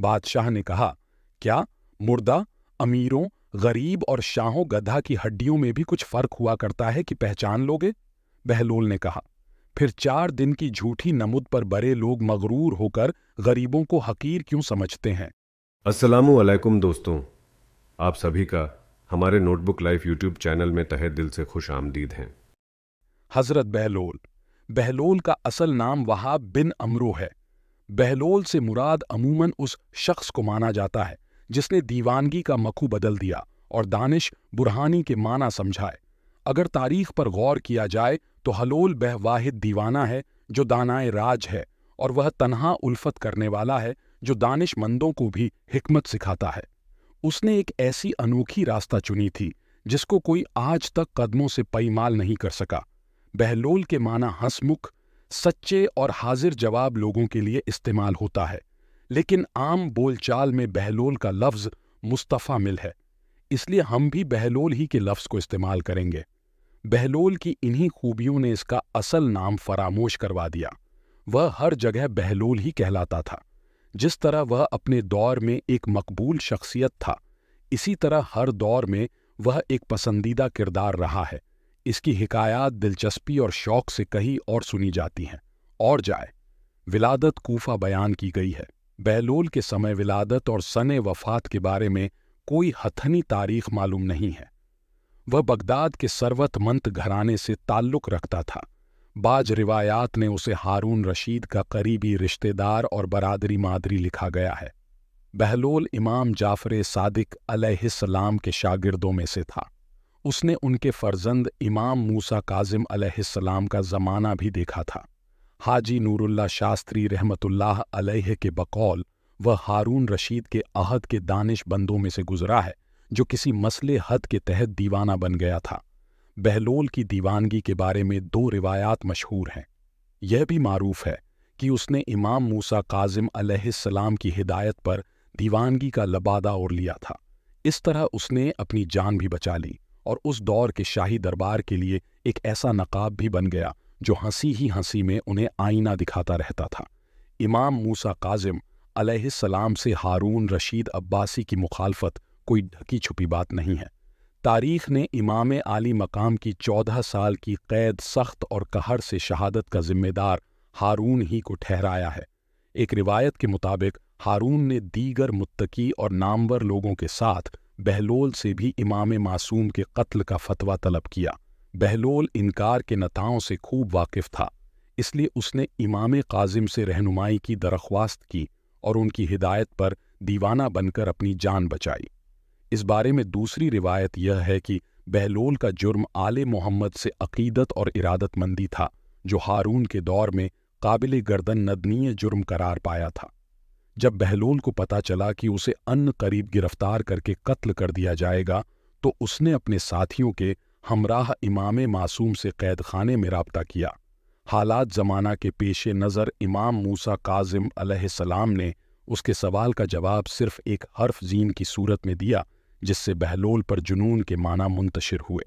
बादशाह ने कहा, क्या मुर्दा, अमीरों, गरीब और शाहों गधा की हड्डियों में भी कुछ फर्क हुआ करता है कि पहचान लोगे? बहलोल ने कहा, फिर 4 दिन की झूठी नमुद पर बड़े लोग मगरूर होकर गरीबों को हकीर क्यों समझते हैं? अस्सलामु अलैकुम दोस्तों, आप सभी का हमारे नोटबुक लाइफ यूट्यूब चैनल में तहे दिल से खुश आमदीद हैं। हजरत बहलोल। बहलोल का असल नाम वहाब बिन अमरो है। बहलोल से मुराद अमूमन उस शख्स को माना जाता है जिसने दीवानगी का मखू बदल दिया और दानिश बुरहानी के माना समझाए। अगर तारीख पर गौर किया जाए तो हलोल बह वाहिद दीवाना है जो दानाए राज है, और वह तन्हा उल्फत करने वाला है जो दानिशमंदों को भी हिकमत सिखाता है। उसने एक ऐसी अनोखी रास्ता चुनी थी जिसको कोई आज तक कदमों से पैमाल नहीं कर सका। बहलोल के माना हंसमुख, सच्चे और हाजिर जवाब लोगों के लिए इस्तेमाल होता है, लेकिन आम बोलचाल में बहलोल का लफ्ज़ मुस्तफ़ा मिल है, इसलिए हम भी बहलोल ही के लफ्ज़ को इस्तेमाल करेंगे। बहलोल की इन्हीं खूबियों ने इसका असल नाम फरामोश करवा दिया। वह हर जगह बहलोल ही कहलाता था। जिस तरह वह अपने दौर में एक मकबूल शख्सियत था, इसी तरह हर दौर में वह एक पसंदीदा किरदार रहा है। इसकी हिकायात दिलचस्पी और शौक से कहीं और सुनी जाती हैं। और जाए विलादत कूफा बयान की गई है। बहलोल के समय विलादत और सने वफ़ात के बारे में कोई हथनी तारीख मालूम नहीं है। वह बगदाद के सरवतमंद घराने से ताल्लुक़ रखता था। बाज रिवायात ने उसे हारून रशीद का करीबी रिश्तेदार और बरादरी मादरी लिखा गया है। बहलोल इमाम जाफर सादिक अलैहिस्सलाम के शागिर्दों में से था। उसने उनके फर्जंद इमाम मूसा काजिम अलैहिस्सलाम का ज़माना भी देखा था। हाजी नूरुल्लाह शास्त्री रहमतुल्लाह अलैह के बकौल वह हारून रशीद के अहद के दानिश बंदों में से गुजरा है जो किसी मसले हद के तहत दीवाना बन गया था। बहलोल की दीवानगी के बारे में 2 रिवायात मशहूर हैं। यह भी मारूफ है कि उसने इमाम मूसा काजिम अलैहिस्सलाम की हिदायत पर दीवानगी का लबादा ओढ़ लिया था। इस तरह उसने अपनी जान भी बचा ली और उस दौर के शाही दरबार के लिए एक ऐसा नकाब भी बन गया जो हंसी ही हंसी में उन्हें आईना दिखाता रहता था। इमाम मूसा काजिम अलैहिस्सलाम से हारून रशीद अब्बासी की मुखालफत कोई ढकी छुपी बात नहीं है। तारीख ने इमाम आली मकाम की 14 साल की कैद, सख्त और कहर से शहादत का जिम्मेदार हारून ही को ठहराया है। एक रिवायत के मुताबिक हारून ने दीगर मुत्तकी और नामवर लोगों के साथ बहलोल से भी इमाम मासूम के कत्ल का फतवा तलब किया। बहलोल इनकार के नताओं से खूब वाकिफ था, इसलिए उसने इमाम काजिम से रहनुमाई की दरख्वास्त की और उनकी हिदायत पर दीवाना बनकर अपनी जान बचाई। इस बारे में दूसरी रिवायत यह है कि बहलोल का जुर्म आले मोहम्मद से अकीदत और इरादतमंदी था, जो हारून के दौर में काबिल गर्दन नदनीय जुर्म करार पाया था। जब बहलोल को पता चला कि उसे अन करीब गिरफ्तार करके कत्ल कर दिया जाएगा, तो उसने अपने साथियों के हमराह इमाम मासूम से कैद खाने में राब्ता किया। हालात ज़माना के पेशे नज़र इमाम मूसा काजिम अलैहिस्सलाम ने उसके सवाल का जवाब सिर्फ एक हर्फ जीन की सूरत में दिया, जिससे बहलोल पर जुनून के माना मुंतशिर हुए।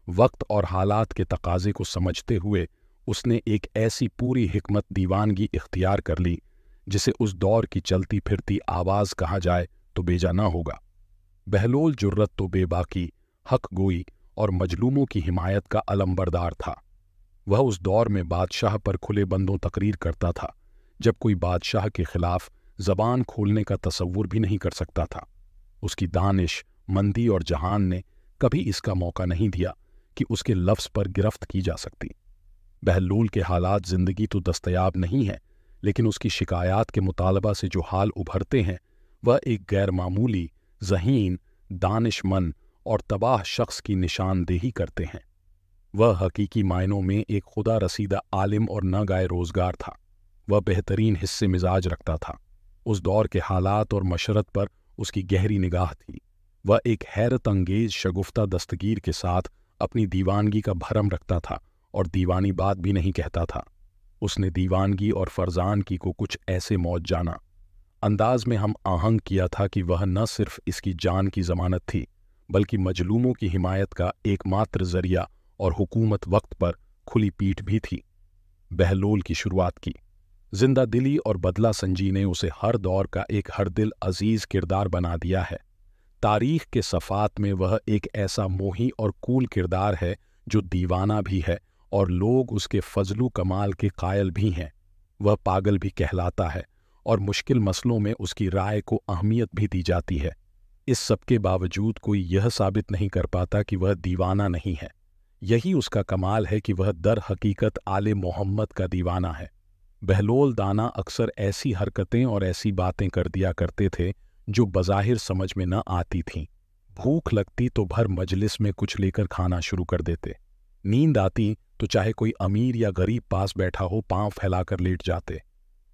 वक्त और हालात के तकाजे को समझते हुए उसने एक ऐसी पूरी हिकमत दीवानगी इख्तियार कर ली जिसे उस दौर की चलती फिरती आवाज़ कहा जाए तो बेजा न होगा। बहलोल जुर्रत तो बेबाकी, हक गोई और मजलूमों की हिमायत का अलंबरदार था। वह उस दौर में बादशाह पर खुले बंदों तकरीर करता था जब कोई बादशाह के खिलाफ जबान खोलने का तसव्वुर भी नहीं कर सकता था। उसकी दानिश, मंदी और जहान ने कभी इसका मौका नहीं दिया कि उसके लफ्ज़ पर गिरफ्त की जा सकती। बहलोल के हालात ज़िंदगी तो दस्तयाब नहीं है, लेकिन उसकी शिकायत के मुतालबा से जो हाल उभरते हैं वह एक गैर मामूली, ज़हीन, दानिशमंद और तबाह शख्स की निशानदेही करते हैं। वह हकीकी मायनों में एक खुदा रसीदा आलिम और न गाए रोज़गार था। वह बेहतरीन हिस्से मिजाज रखता था। उस दौर के हालात और मशरत पर उसकी गहरी निगाह थी। वह एक हैरत अंगेज शगुफ्ता दस्तगीर के साथ अपनी दीवानगी का भरम रखता था और दीवानी बात भी नहीं कहता था। उसने दीवानगी और फरजान की को कुछ ऐसे मौज जाना अंदाज में हम आहंग किया था कि वह न सिर्फ इसकी जान की जमानत थी, बल्कि मजलूमों की हिमायत का एकमात्र जरिया और हुकूमत वक्त पर खुली पीठ भी थी। बहलोल की शुरुआत की। जिंदा दिली और बदला संजी ने उसे हर दौर का एक हर दिल अजीज किरदार बना दिया है। तारीख के सफ़ात में वह एक ऐसा मोही और कूल किरदार है जो दीवाना भी है और लोग उसके फजलू कमाल के कायल भी हैं। वह पागल भी कहलाता है और मुश्किल मसलों में उसकी राय को अहमियत भी दी जाती है। इस सब के बावजूद कोई यह साबित नहीं कर पाता कि वह दीवाना नहीं है। यही उसका कमाल है कि वह दर हकीकत आले मोहम्मद का दीवाना है। बहलोल दाना अक्सर ऐसी हरकतें और ऐसी बातें कर दिया करते थे जो बज़ाहिर समझ में न आती थीं। भूख लगती तो भर मजलिस में कुछ लेकर खाना शुरू कर देते। नींद आती तो चाहे कोई अमीर या गरीब पास बैठा हो पांव फैलाकर लेट जाते।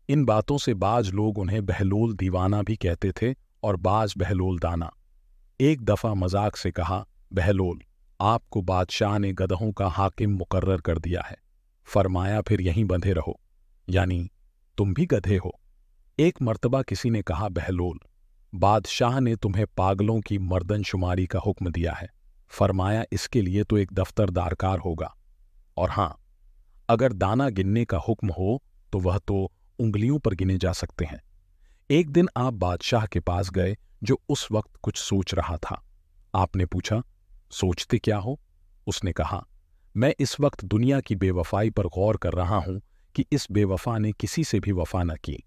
इन बातों से बाज लोग उन्हें बहलोल दीवाना भी कहते थे और बाज बहलोल दाना। एक दफा मजाक से कहा, बहलोल, आपको बादशाह ने गधों का हाकिम मुकर्रर कर दिया है। फरमाया, फिर यहीं बंधे रहो, यानी तुम भी गधे हो। एक मर्तबा किसी ने कहा, बहलोल, बादशाह ने तुम्हें पागलों की मर्दनशुमारी का हुक्म दिया है। फरमाया, इसके लिए तो एक दफ्तर दारकार होगा, और हां, अगर दाना गिनने का हुक्म हो तो वह तो उंगलियों पर गिने जा सकते हैं। एक दिन आप बादशाह के पास गए जो उस वक्त कुछ सोच रहा था। आपने पूछा, सोचते क्या हो? उसने कहा, मैं इस वक्त दुनिया की बेवफाई पर गौर कर रहा हूं कि इस बेवफा ने किसी से भी वफा न की।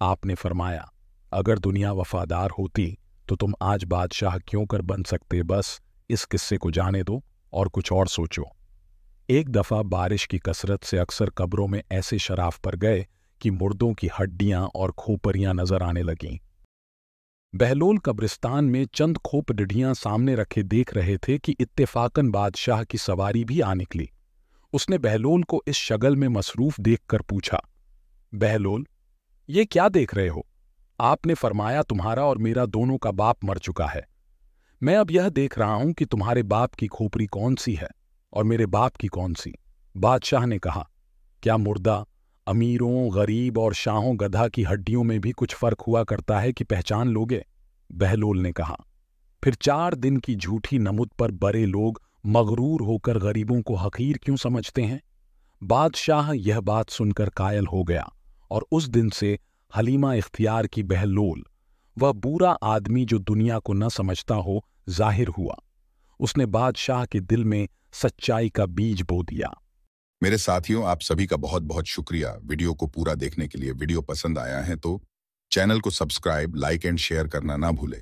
आपने फरमाया, अगर दुनिया वफादार होती तो तुम आज बादशाह क्यों कर बन सकते। बस इस किस्से को जाने दो और कुछ और सोचो। एक दफा बारिश की कसरत से अक्सर कब्रों में ऐसे शराफ पर गए कि मुर्दों की हड्डियां और खोपरियां नजर आने लगीं। बहलोल कब्रिस्तान में चंद खोपडिढ़ियां सामने रखे देख रहे थे कि इत्तेफाकन बादशाह की सवारी भी आ निकली। उसने बहलोल को इस शगल में मसरूफ देखकर पूछा, बहलोल, ये क्या देख रहे हो? आपने फरमाया, तुम्हारा और मेरा दोनों का बाप मर चुका है। मैं अब यह देख रहा हूं कि तुम्हारे बाप की खोपरी कौन सी है और मेरे बाप की कौन सी। बादशाह ने कहा, क्या मुर्दा अमीरों, गरीब और शाहों गधा की हड्डियों में भी कुछ फर्क हुआ करता है कि पहचान लोगे? बहलोल ने कहा, फिर 4 दिन की झूठी नमुद पर बड़े लोग मगरूर होकर गरीबों को हकीर क्यों समझते हैं? बादशाह यह बात सुनकर कायल हो गया और उस दिन से हलीमा इख्तियार की बहलोल, वह बुरा आदमी जो दुनिया को न समझता हो, जाहिर हुआ। उसने बादशाह के दिल में सच्चाई का बीज बो दिया। मेरे साथियों, आप सभी का बहुत बहुत शुक्रिया वीडियो को पूरा देखने के लिए। वीडियो पसंद आया है तो चैनल को सब्सक्राइब, लाइक एंड शेयर करना ना भूलें।